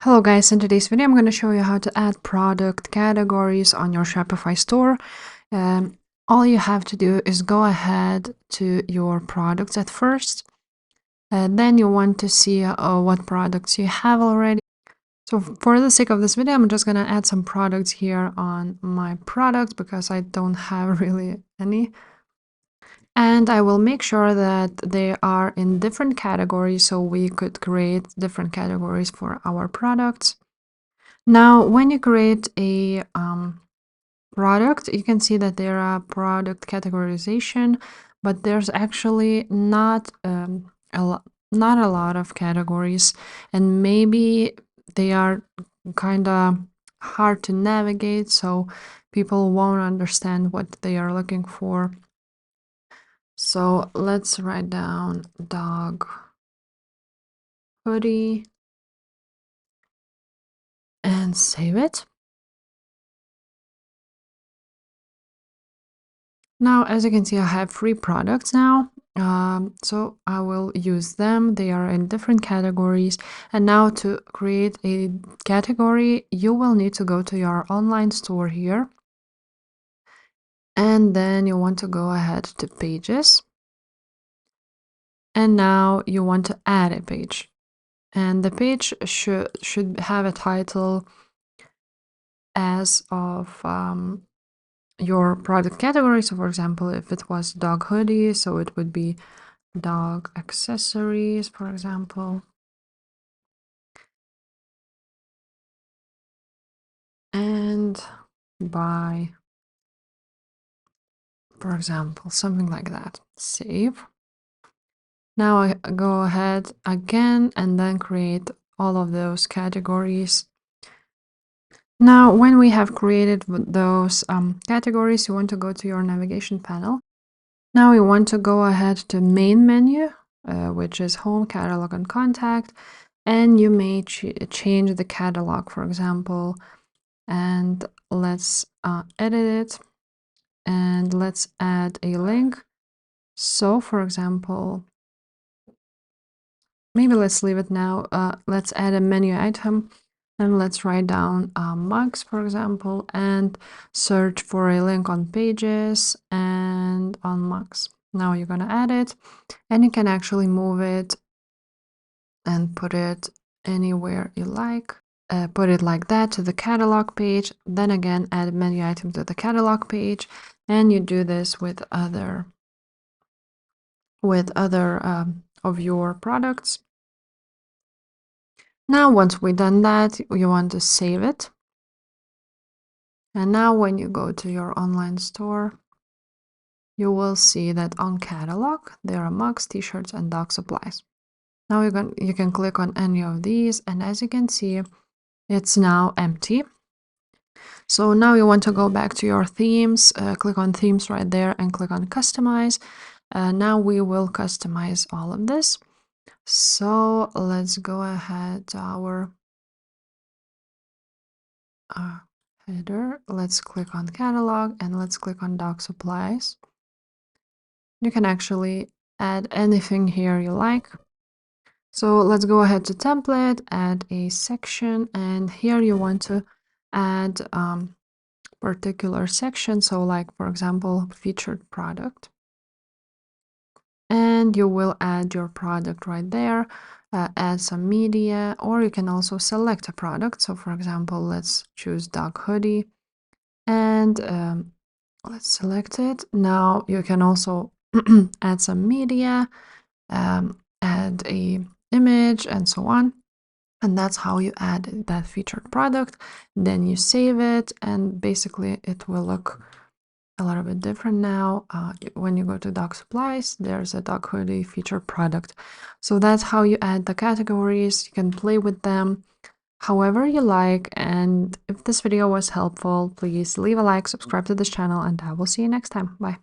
Hello guys, in today's video I'm going to show you how to add product categories on your Shopify store. All you have to do is go ahead to your products at first, and then you want to see what products you have already. So for the sake of this video, I'm just going to add some products here on my products because I don't have really any. And I will make sure that they are in different categories so we could create different categories for our products. Now, when you create a product, you can see that there are product categorization, but there's actually not not a lot of categories, and maybe they are kind of hard to navigate, so people won't understand what they are looking for. So let's write down dog hoodie and save it. Now, as you can see, I have 3 products now. So I will use them. They are in different categories. And now to create a category, you will need to go to your online store here. And then you want to go ahead to pages. And now you want to add a page. And the page should have a title as of your product category. So for example, if it was dog hoodie, so it would be dog accessories, for example. And buy, for example, something like that. Save. Now I go ahead again and then create all of those categories. Now, when we have created those categories, you want to go to your navigation panel. Now you want to go ahead to main menu, which is home, catalog, and contact. And you may change the catalog, for example, and let's edit it. And let's add a link. So for example, maybe let's leave it now. Let's add a menu item and let's write down mugs, for example, and search for a link on pages and on mugs. Now you're going to add it and you can actually move it and put it anywhere you like. Put it like that to the catalog page, then again add menu item to the catalog page, and you do this with other of your products. Now once we've done that, you want to save it. And now when you go to your online store, you will see that on catalog there are mugs, t-shirts, and dog supplies. Now you can click on any of these, and as you can see, it's now empty. So now you want to go back to your themes, click on themes right there and click on customize. Now we will customize all of this. So let's go ahead to our header. Let's click on catalog and let's click on dog supplies. You can actually add anything here you like. So let's go ahead to template, add a section, and here you want to add particular section. So like, for example, featured product. And you will add your product right there, add some media, or you can also select a product. So for example, let's choose dog hoodie and let's select it. Now you can also add some media, add a image and so on. And that's how you add that featured product. Then you save it and basically it will look a little bit different now. When you go to dog supplies, there's a dog hoodie featured product. So that's how you add the categories. You can play with them however you like. And if this video was helpful, please leave a like, subscribe to this channel, and I will see you next time. Bye.